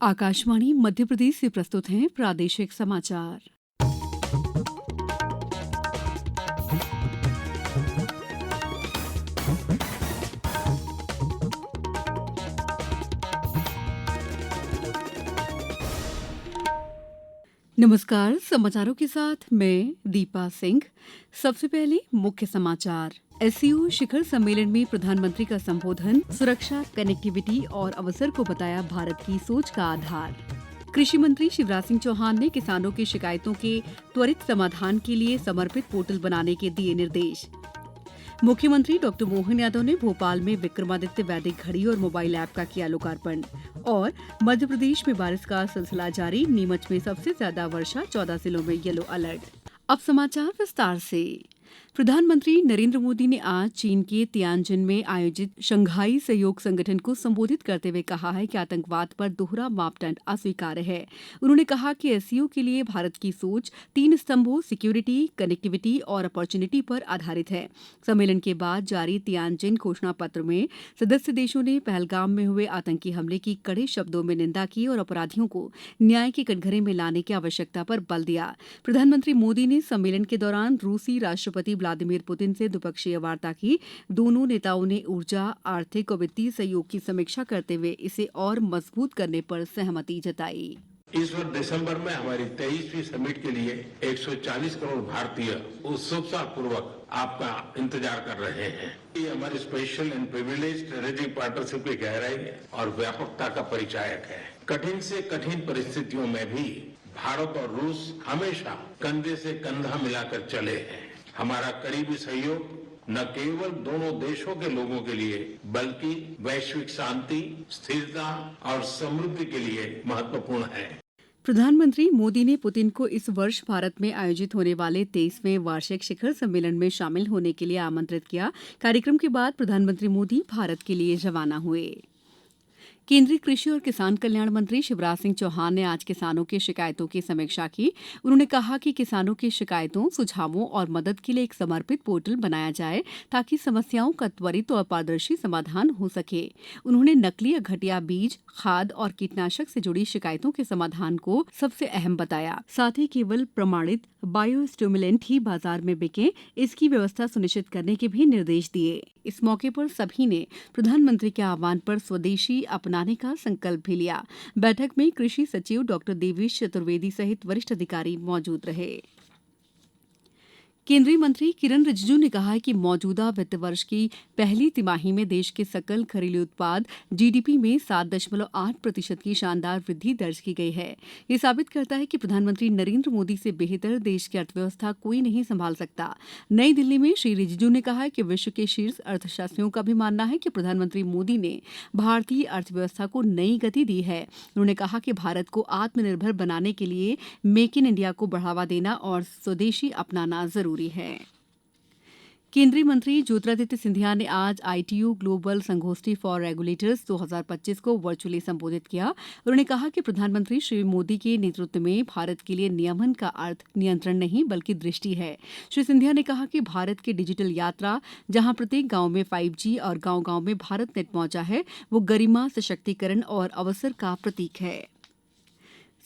आकाशवाणी मध्य प्रदेश से प्रस्तुत हैं प्रादेशिक समाचार। नमस्कार, समाचारों के साथ मैं दीपा सिंह। सबसे पहले मुख्य समाचार। एससीओ शिखर सम्मेलन में प्रधानमंत्री का संबोधन, सुरक्षा, कनेक्टिविटी और अवसर को बताया भारत की सोच का आधार। कृषि मंत्री शिवराज सिंह चौहान ने किसानों की शिकायतों के त्वरित समाधान के लिए समर्पित पोर्टल बनाने के दिए निर्देश। मुख्यमंत्री डॉ मोहन यादव ने भोपाल में विक्रमादित्य वैदिक घड़ी और मोबाइल ऐप का किया लोकार्पण। और मध्य प्रदेश में बारिश का सिलसिला जारी, नीमच में सबसे ज्यादा वर्षा, 14 जिलों में येलो अलर्ट। अब समाचार विस्तार से। प्रधानमंत्री नरेंद्र मोदी ने आज चीन के तियानजिन में आयोजित शंघाई सहयोग संगठन को संबोधित करते हुए कहा है कि आतंकवाद पर दोहरा मापदंड अस्वीकार्य है। उन्होंने कहा कि एससीओ के लिए भारत की सोच 3 स्तंभों सिक्योरिटी, कनेक्टिविटी और अपॉर्चुनिटी पर आधारित है। सम्मेलन के बाद जारी तियानजिन घोषणा पत्र में सदस्य देशों ने पहलगाम में हुए आतंकी हमले की कड़े शब्दों में निंदा की और अपराधियों को न्याय के कटघरे में लाने की आवश्यकता पर बल दिया। प्रधानमंत्री मोदी ने सम्मेलन के दौरान रूसी राष्ट्रपति व्लादिमीर पुतिन से द्विपक्षीय वार्ता की। दोनों नेताओं ने ऊर्जा, आर्थिक और वित्तीय सहयोग की समीक्षा करते हुए इसे और मजबूत करने पर सहमति जताई। इस वर्ष दिसंबर में हमारी 23वीं समिट के लिए 140 करोड़ भारतीय उत्सुकतापूर्वक आपका इंतजार कर रहे हैं। ये हमारी special and privilege strategic partnership की गहराई और व्यापकता का परिचायक है। कठिन से कठिन परिस्थितियों में भी भारत और रूस हमेशा कंधे से कंधा मिलाकर चले हैं। हमारा करीबी सहयोग न केवल दोनों देशों के लोगों के लिए बल्कि वैश्विक शांति, स्थिरता और समृद्धि के लिए महत्वपूर्ण है। प्रधानमंत्री मोदी ने पुतिन को इस वर्ष भारत में आयोजित होने वाले 23वें वार्षिक शिखर सम्मेलन में शामिल होने के लिए आमंत्रित किया। कार्यक्रम के बाद प्रधानमंत्री मोदी भारत के लिए रवाना हुए। केंद्रीय कृषि और किसान कल्याण मंत्री शिवराज सिंह चौहान ने आज किसानों की शिकायतों की समीक्षा की। उन्होंने कहा कि किसानों की शिकायतों, सुझावों और मदद के लिए एक समर्पित पोर्टल बनाया जाए ताकि समस्याओं का त्वरित और पारदर्शी समाधान हो सके। उन्होंने नकली या घटिया बीज, खाद और कीटनाशक से जुड़ी शिकायतों के समाधान को सबसे अहम बताया। साथ ही केवल प्रमाणित बायोस्टिमुलेंट ही बाजार में बिके, इसकी व्यवस्था सुनिश्चित करने के भी निर्देश दिए। इस मौके पर सभी ने प्रधानमंत्री के आह्वान पर स्वदेशी अपनाने का संकल्प भी लिया। बैठक में कृषि सचिव डॉ देवेश चतुर्वेदी सहित वरिष्ठ अधिकारी मौजूद रहे। केंद्रीय मंत्री किरण रिजिजू ने कहा है कि मौजूदा वित्त वर्ष की पहली तिमाही में देश के सकल घरेलू उत्पाद जीडीपी में 7.8% की शानदार वृद्धि दर्ज की गई है। ये साबित करता है कि प्रधानमंत्री नरेंद्र मोदी से बेहतर देश की अर्थव्यवस्था कोई नहीं संभाल सकता। नई दिल्ली में श्री रिजिजू ने कहा कि विश्व के शीर्ष अर्थशास्त्रियों का भी मानना है कि प्रधानमंत्री मोदी ने भारतीय अर्थव्यवस्था को नई गति दी है। उन्होंने कहा कि भारत को आत्मनिर्भर बनाने के लिए मेक इन इंडिया को बढ़ावा देना और स्वदेशी अपनाना जरूरी है। केंद्रीय मंत्री ज्योतिरादित्य सिंधिया ने आज आईटीयू ग्लोबल संगोष्ठी फॉर रेगुलेटर्स 2025 को वर्चुअली संबोधित किया। उन्होंने कहा कि प्रधानमंत्री श्री मोदी के नेतृत्व में भारत के लिए नियमन का अर्थ नियंत्रण नहीं बल्कि दृष्टि है। श्री सिंधिया ने कहा कि भारत की डिजिटल यात्रा, जहां प्रत्येक गांव में 5G और गांव-गांव में भारत नेट पहुंचा है, वो गरिमा, सशक्तिकरण और अवसर का प्रतीक है।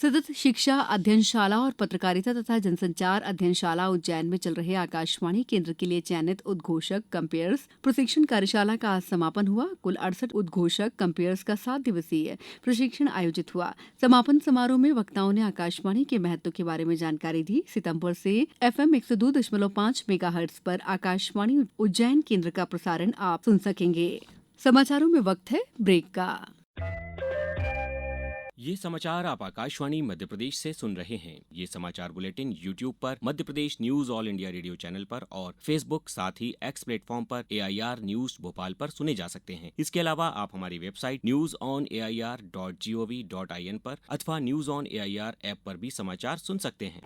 सतत शिक्षा अध्ययनशाला और पत्रकारिता तथा जनसंचार अध्ययनशाला उज्जैन में चल रहे आकाशवाणी केंद्र के लिए चयनित उद्घोषक कंपेयर्स प्रशिक्षण कार्यशाला का आज समापन हुआ। कुल 68 उद्घोषक कंपेयर्स का 7 दिवसीय प्रशिक्षण आयोजित हुआ। समापन समारोह में वक्ताओं ने आकाशवाणी के महत्व के बारे में जानकारी दी। सितंबर से FM 102.5 मेगाहर्ट्ज पर आकाशवाणी उज्जैन केंद्र का प्रसारण आप सुन सकेंगे। समाचारों में वक्त है ब्रेक का। ये समाचार आप आकाशवाणी मध्य प्रदेश से सुन रहे हैं। ये समाचार बुलेटिन YouTube पर Madhya Pradesh news all India radio channel पर और Facebook साथ ही X प्लेटफॉर्म पर AIR न्यूज भोपाल पर सुने जा सकते हैं। इसके अलावा आप हमारी वेबसाइट newsonair.gov.in पर अथवा न्यूज ऑन AIR ऐप पर भी समाचार सुन सकते हैं।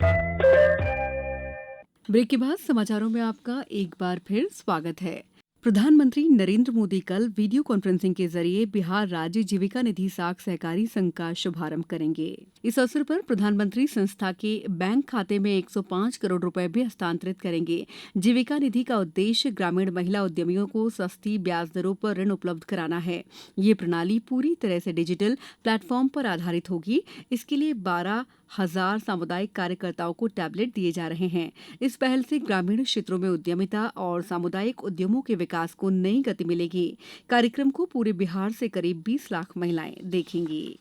ब्रेक के बाद समाचारों में आपका एक बार फिर स्वागत है। प्रधानमंत्री नरेंद्र मोदी कल वीडियो कॉन्फ्रेंसिंग के जरिए बिहार राज्य जीविका निधि साख सहकारी संघ का शुभारंभ करेंगे। इस अवसर पर प्रधानमंत्री संस्था के बैंक खाते में 105 करोड़ रुपए भी हस्तांतरित करेंगे। जीविका निधि का उद्देश्य ग्रामीण महिला उद्यमियों को सस्ती ब्याज दरों पर ऋण उपलब्ध कराना है। ये प्रणाली पूरी तरह से डिजिटल प्लेटफॉर्म पर आधारित होगी। इसके लिए 12,000 सामुदायिक कार्यकर्ताओं को टैबलेट दिए जा रहे हैं। इस पहल से ग्रामीण क्षेत्रों में उद्यमिता और सामुदायिक उद्यमों के विकास को नई गति मिलेगी। कार्यक्रम को पूरे बिहार से करीब 20 लाख महिलाएं देखेंगी।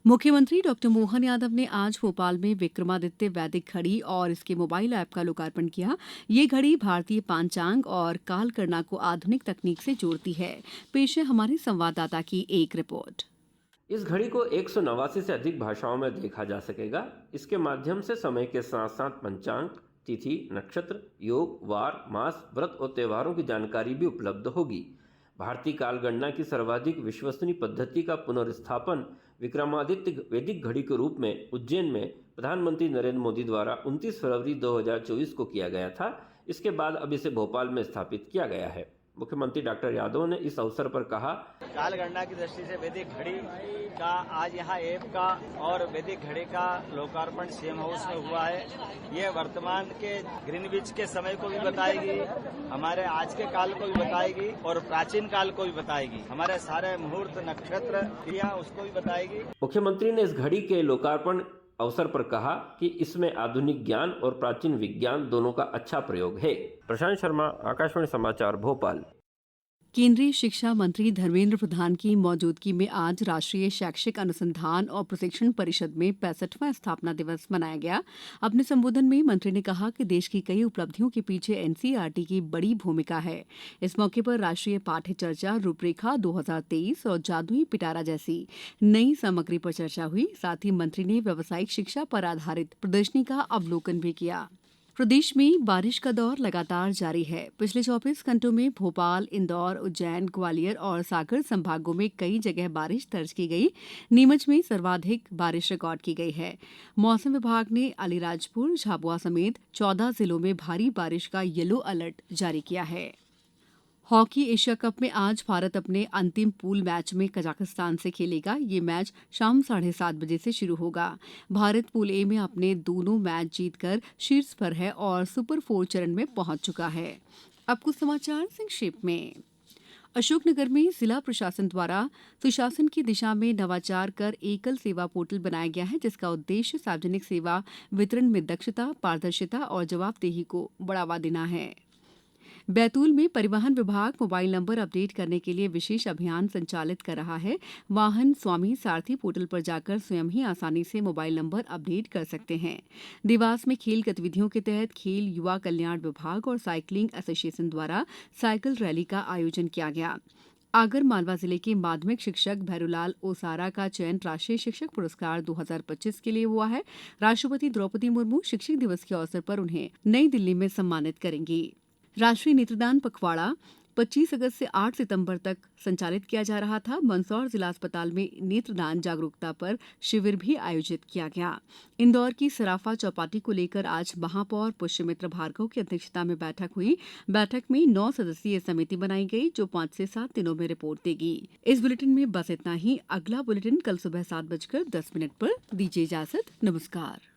मुख्यमंत्री डॉ मोहन यादव ने आज भोपाल में विक्रमादित्य वैदिक घड़ी और इसके मोबाइल ऐप का लोकार्पण किया। ये घड़ी भारतीय पांचांग और कालगणना को आधुनिक तकनीक से जोड़ती है। पेश है हमारे संवाददाता की एक रिपोर्ट। इस घड़ी को 189 से अधिक भाषाओं में देखा जा सकेगा। इसके माध्यम से समय के साथ साथ पंचांग, तिथि, नक्षत्र, योग, वार, मास, व्रत और त्योहारों की जानकारी भी उपलब्ध होगी। भारतीय कालगणना की सर्वाधिक विश्वसनीय पद्धति का पुनर्स्थापन विक्रमादित्य वैदिक घड़ी के रूप में उज्जैन में प्रधानमंत्री नरेंद्र मोदी द्वारा 29 फरवरी 2024 को किया गया था। इसके बाद अब इसे भोपाल में स्थापित किया गया है। मुख्यमंत्री डॉक्टर यादव ने इस अवसर पर कहा, कालगणना की दृष्टि से वैदिक घड़ी का आज यहाँ ऐप का और वैदिक घड़ी का लोकार्पण सीएम हाउस में हुआ है। ये वर्तमान के ग्रीनविच के समय को भी बताएगी, हमारे आज के काल को भी बताएगी और प्राचीन काल को भी बताएगी। हमारे सारे मुहूर्त, नक्षत्र, क्रिया उसको भी बताएगी। मुख्यमंत्री ने इस घड़ी के लोकार्पण अवसर पर कहा कि इसमें आधुनिक ज्ञान और प्राचीन विज्ञान दोनों का अच्छा प्रयोग है। प्रशांत शर्मा, आकाशवाणी समाचार, भोपाल। केंद्रीय शिक्षा मंत्री धर्मेंद्र प्रधान की मौजूदगी में आज राष्ट्रीय शैक्षिक अनुसंधान और प्रशिक्षण परिषद में 65वां स्थापना दिवस मनाया गया। अपने संबोधन में मंत्री ने कहा कि देश की कई उपलब्धियों के पीछे एनसीईआरटी की बड़ी भूमिका है। इस मौके पर राष्ट्रीय पाठ्य चर्चा रूपरेखा 2023 और जादुई पिटारा जैसी नई सामग्री पर चर्चा हुई। साथ ही मंत्री ने व्यावसायिक शिक्षा पर आधारित प्रदर्शनी का अवलोकन भी किया। प्रदेश में बारिश का दौर लगातार जारी है। पिछले 24 घंटों में भोपाल, इंदौर, उज्जैन, ग्वालियर और सागर संभागों में कई जगह बारिश दर्ज की गई। नीमच में सर्वाधिक बारिश रिकॉर्ड की गई है। मौसम विभाग ने अलीराजपुर, झाबुआ समेत 14 जिलों में भारी बारिश का येलो अलर्ट जारी किया है। हॉकी एशिया कप में आज भारत अपने अंतिम पूल मैच में कजाकिस्तान से खेलेगा। ये मैच शाम 7:30 बजे से शुरू होगा। भारत पूल ए में अपने दोनों मैच जीतकर शीर्ष पर है और सुपर 4 चरण में पहुंच चुका है। अब कुछ समाचार संक्षेप में। अशोकनगर में जिला प्रशासन द्वारा सुशासन की दिशा में नवाचार कर एकल सेवा पोर्टल बनाया गया है, जिसका उद्देश्य सार्वजनिक सेवा वितरण में दक्षता, पारदर्शिता और जवाबदेही को बढ़ावा देना है। बैतूल में परिवहन विभाग मोबाइल नंबर अपडेट करने के लिए विशेष अभियान संचालित कर रहा है। वाहन स्वामी सारथी पोर्टल पर जाकर स्वयं ही आसानी से मोबाइल नंबर अपडेट कर सकते हैं। देवास में खेल गतिविधियों के तहत खेल युवा कल्याण विभाग और साइकिलिंग एसोसिएशन द्वारा साइकिल रैली का आयोजन किया गया। आगर मालवा जिले के माध्यमिक शिक्षक भैरूलाल ओसारा का चयन राष्ट्रीय शिक्षक पुरस्कार 2025 के लिए हुआ है। राष्ट्रपति द्रौपदी मुर्मू शिक्षक दिवस के अवसर पर उन्हें नई दिल्ली में सम्मानित करेंगी। राष्ट्रीय नेत्रदान पखवाड़ा 25 अगस्त से 8 सितंबर तक संचालित किया जा रहा था। मंदसौर जिला अस्पताल में नेत्रदान जागरूकता पर शिविर भी आयोजित किया गया। इंदौर की सराफा चौपाटी को लेकर आज महापौर पुष्यमित्र भार्गव की अध्यक्षता में बैठक हुई। बैठक में 9 सदस्यीय समिति बनाई गई, जो 5 से 7 दिनों में रिपोर्ट देगी। इस बुलेटिन में बस इतना ही। अगला बुलेटिन कल सुबह 7:10 पर दीजिए इजाजत। नमस्कार।